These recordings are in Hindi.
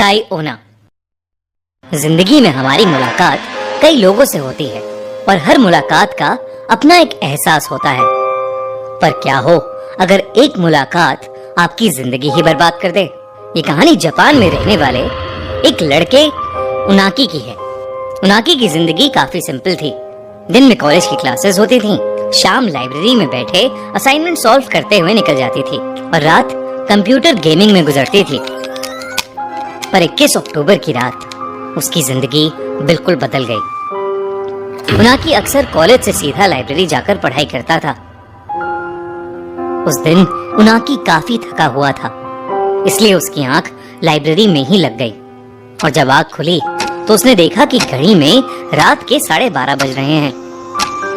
अकाई ओना। जिंदगी में हमारी मुलाकात कई लोगों से होती है और हर मुलाकात का अपना एक एहसास होता है। पर क्या हो अगर एक मुलाकात आपकी जिंदगी ही बर्बाद कर दे। ये कहानी जापान में रहने वाले एक लड़के उनाकी की है। उनाकी की जिंदगी काफी सिंपल थी। दिन में कॉलेज की क्लासेस होती थीं, शाम लाइब्रेरी में बैठे असाइनमेंट सॉल्व करते हुए निकल जाती थी और रात कंप्यूटर गेमिंग में गुजरती थी। पर 21 अक्टूबर की रात उसकी जिंदगी बिल्कुल बदल गई। उनाकी अक्सर कॉलेज से सीधा लाइब्रेरी जाकर पढ़ाई करता था। उस दिन उनाकी काफी थका हुआ था, इसलिए उसकी आंख लाइब्रेरी में ही लग गई और जब आंख खुली तो उसने देखा कि घड़ी में रात के 12:30 बज रहे हैं।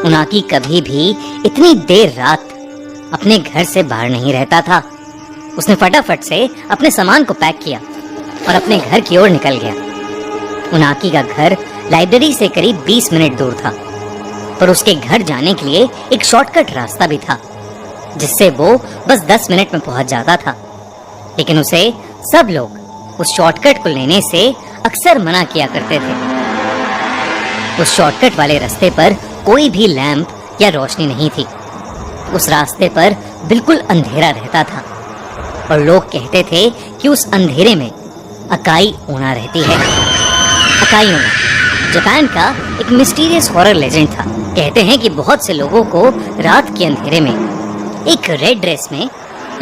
उनाकी कभी भी इतनी देर रात अपने घर से बाहर नहीं रहता था। उसने फटाफट से अपने सामान को पैक किया और अपने घर की ओर निकल गया। उनाकी का घर लाइब्रेरी से करीब 20 मिनट दूर था, पर उसके घर जाने के लिए एक शॉर्टकट रास्ता भी था, जिससे वो बस 10 मिनट में पहुंच जाता था। लेकिन उसे सब लोग उस शॉर्टकट को लेने से अक्सर मना किया करते थे। उस शॉर्टकट वाले रास्ते पर कोई भी लैंप या रोशनी नहीं थी। उस रास्ते पर बिल्कुल अंधेरा रहता था और लोग कहते थे कि उस अंधेरे में अकाई ओना रहती है। अकाई ओना जापान का एक मिस्टीरियस हॉरर लेजेंड था। कहते हैं कि बहुत से लोगों को रात के अंधेरे में एक रेड ड्रेस में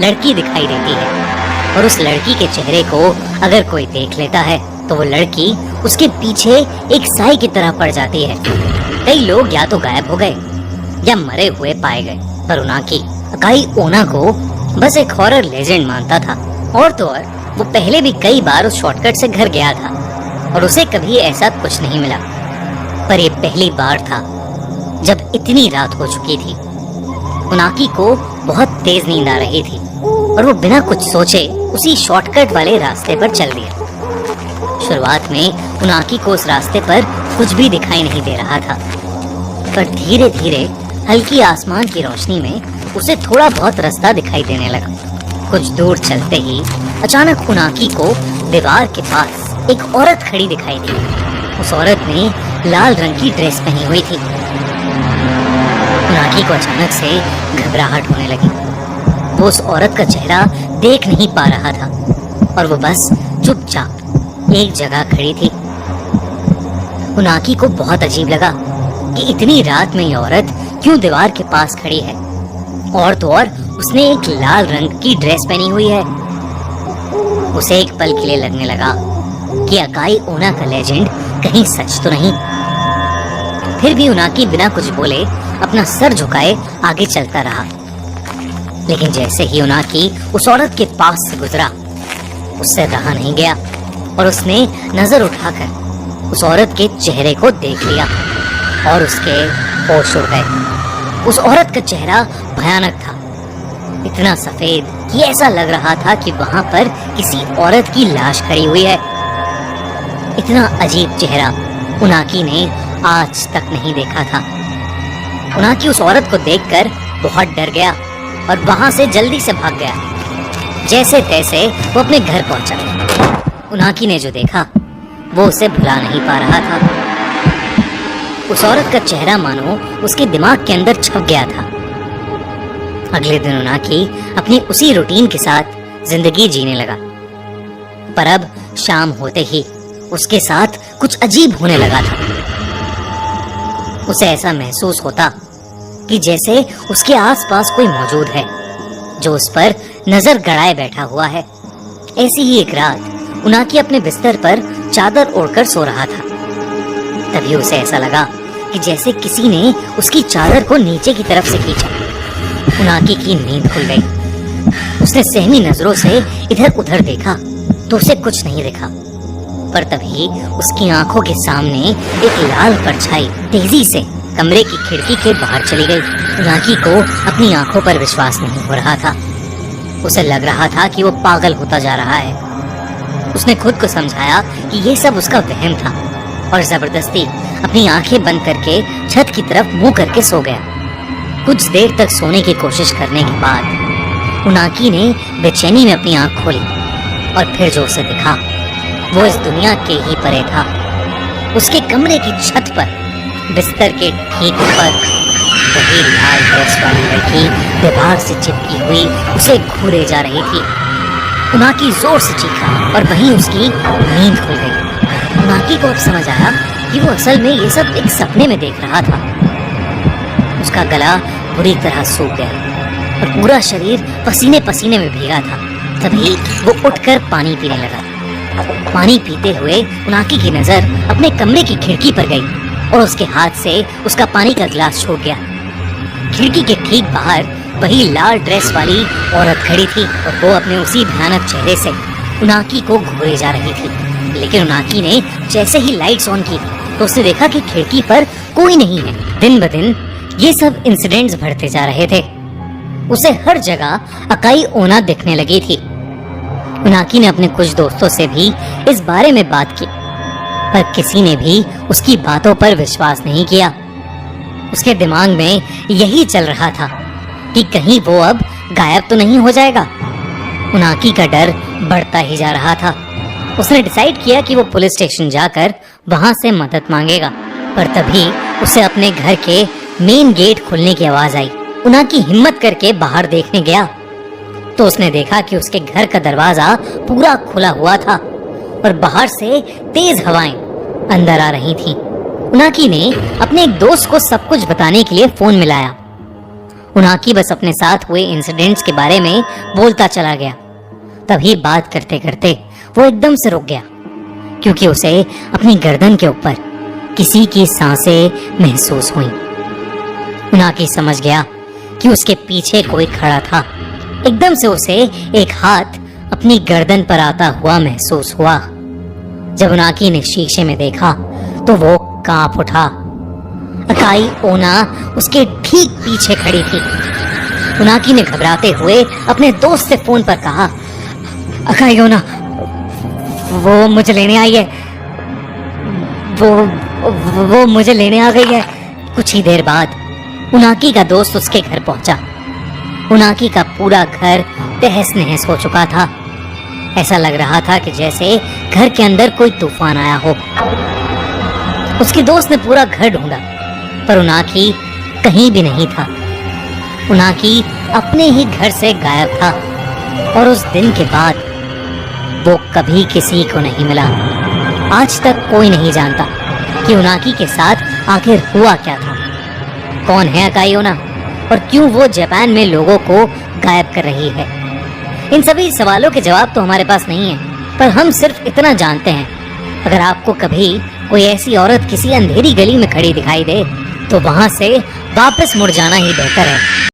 लड़की दिखाई देती है और उस लड़की के चेहरे को अगर कोई देख लेता है तो वो लड़की उसके पीछे एक साई की तरह पड़ जाती है। कई लोग या तो गायब हो गए या मरे हुए पाए गए, पर उनाकी अकाई ओना को बस एक हॉरर लेजेंड मानता था। और तो और वो पहले भी कई बार उस शॉर्टकट से घर गया था और उसे कभी ऐसा कुछ नहीं मिला। पर ये पहली बार था जब इतनी रात हो चुकी थी। उनाकी को बहुत तेज नींद आ रही थी और वो बिना कुछ सोचे उसी शॉर्टकट वाले रास्ते पर चल दिया। शुरुआत में उनाकी को उस रास्ते पर कुछ भी दिखाई नहीं दे रहा था, पर धीरे धीरे हल्की आसमान की रोशनी में उसे थोड़ा बहुत रास्ता दिखाई देने लगा। कुछ दूर चलते ही अचानक उनाकी को दीवार के पास एक औरत खड़ी दिखाई दी। उस औरत ने लाल रंग की ड्रेस पहनी हुई थी। उनाकी को अचानक से घबराहट होने लगी। वो उस औरत का चेहरा देख नहीं पा रहा था और वो बस चुपचाप एक जगह खड़ी थी। उनाकी को बहुत अजीब लगा कि इतनी रात में ये औरत क्यों दीवार के पास खड़ी है, और तो और उसने एक लाल रंग की ड्रेस पहनी हुई है। उसे एक पल के लिए लगने लगा कि अकाई ओना का लेजेंड कहीं सच तो नहीं। फिर भी उनाकी बिना कुछ बोले अपना सर झुकाए आगे चलता रहा। लेकिन जैसे ही उनाकी उस औरत के पास से गुजरा, उससे रहा नहीं गया और उसने नजर उठाकर उस औरत के चेहरे को देख लिया और उसके होश उड़ गए। उस औरत का चेहरा भयानक था, इतना सफेद कि ऐसा लग रहा था कि वहां पर किसी औरत की लाश खड़ी हुई है। इतना अजीब चेहरा उनाकी ने आज तक नहीं देखा था। उनाकी उस औरत को देखकर बहुत डर गया और वहां से जल्दी से भाग गया। जैसे तैसे वो अपने घर पहुंचा। उनाकी ने जो देखा वो उसे भुला नहीं पा रहा था। उस औरत का चेहरा मानो उसके दिमाग के अंदर छप गया था। अगले दिन उनाकी अपनी उसी रूटीन के साथ जिंदगी जीने लगा, पर अब शाम होते ही उसके साथ कुछ अजीब होने लगा था। उसे ऐसा महसूस होता कि जैसे उसके आसपास कोई मौजूद है जो उस पर नजर गड़ाए बैठा हुआ है। ऐसी ही एक रात उनाकी अपने बिस्तर पर चादर ओढ़कर सो रहा था। तभी उसे ऐसा लगा कि जैसे किसी ने उसकी चादर को नीचे की तरफ से खींचा। उनाकी की नींद खुल गई। उसने सहमी नजरों से इधर उधर देखा तो उसे कुछ नहीं दिखा, पर तभी उसकी आंखों के सामने एक लाल परछाई तेजी से कमरे की खिड़की के बाहर चली गई। उनाकी को अपनी आंखों पर विश्वास नहीं हो रहा था। उसे लग रहा था कि वो पागल होता जा रहा है। उसने खुद को समझाया कि ये सब उसका वहम था और जबरदस्ती अपनी आंखें बंद करके छत की तरफ मुंह करके सो गया। कुछ देर तक सोने की कोशिश करने के बाद उनाकी ने बेचैनी में अपनी आंख खोली और फिर जो उसे दिखा वो इस दुनिया के ही परे था। उसके कमरे की छत पर बिस्तर के ठीक ऊपर वही लाल ड्रेस वाली लड़की दीवार से चिपकी हुई उसे घूरे जा रही थी। उनाकी जोर से चीखा और वहीं उसकी नींद खुल गई। उनाकी को अब समझ आया कि वो असल में ये सब एक सपने में देख रहा था। उसका गला बुरी तरह सूख गया और पूरा शरीर पसीने पसीने में भीगा था। तभी वो उठकर पानी पीने लगा। पानी पीते हुए उनाकी की नजर अपने कमरे की खिड़की पर गई और उसके हाथ से उसका पानी का गिलास छूट गया। खिड़की के ठीक बाहर वही लाल ड्रेस वाली औरत खड़ी थी और वो अपने उसी भयानक चेहरे से उनाकी को घूरे जा रही थी। लेकिन उनाकी ने जैसे ही लाइट्स ऑन की तो उसने देखा कि खिड़की पर कोई नहीं है। दिन ब दिन ये सब इंसिडेंट्स बढ़ते जा रहे थे। उसे हर जगह अकाई ओना दिखने लगी थी। उनाकी ने अपने कुछ दोस्तों से भी इस बारे में बात की, पर किसी ने भी उसकी बातों पर विश्वास नहीं किया। उसके दिमाग में यही चल रहा था कि कहीं वो अब गायब तो नहीं हो जाएगा। उनाकी का डर बढ़ता ही जा रहा था। उसने डिसाइड किया कि वो पुलिस स्टेशन जाकर वहां से मदद मांगेगा। पर तभी उसे अपने घर के मेन गेट खुलने की आवाज आई। उनाकी हिम्मत करके बाहर देखने गया तो उसने देखा कि उसके घर का दरवाजा पूरा खुला हुआ था और बाहर से तेज हवाएं अंदर आ रही थीं। उनाकी ने अपने एक दोस्त को सब कुछ बताने के लिए फोन मिलाया। उनाकी बस अपने साथ हुए इंसिडेंट्स के बारे में बोलता चला गया। तभी बात करते करते वो एकदम से रुक गया क्योंकि उसे अपनी गर्दन के ऊपर किसी की सांसें महसूस हुई। उनाकी समझ गया कि उसके पीछे कोई खड़ा था। एकदम से उसे एक हाथ अपनी गर्दन पर आता हुआ महसूस हुआ। जब उनाकी ने शीशे में देखा तो वो कांप उठा। अकाई ओना उसके ठीक पीछे खड़ी थी। उनाकी ने घबराते हुए अपने दोस्त से फोन पर कहा, अकाई ओना, वो मुझे लेने आई है। वो मुझे लेने आ गई है। कुछ ही देर बाद उनाकी का दोस्त उसके घर पहुंचा। उनाकी का पूरा घर तहस नहस हो चुका था। ऐसा लग रहा था कि जैसे घर के अंदर कोई तूफान आया हो। उसके दोस्त ने पूरा घर ढूंढा पर उनाकी कहीं भी नहीं था। उनाकी अपने ही घर से गायब था और उस दिन के बाद वो कभी किसी को नहीं मिला। आज तक कोई नहीं जानता कि उनाकी के साथ आखिर हुआ क्या था। कौन है अकाई ओना और क्यों वो जापान में लोगों को गायब कर रही है? इन सभी सवालों के जवाब तो हमारे पास नहीं है, पर हम सिर्फ इतना जानते हैं, अगर आपको कभी कोई ऐसी औरत किसी अंधेरी गली में खड़ी दिखाई दे तो वहां से वापस मुड़ जाना ही बेहतर है।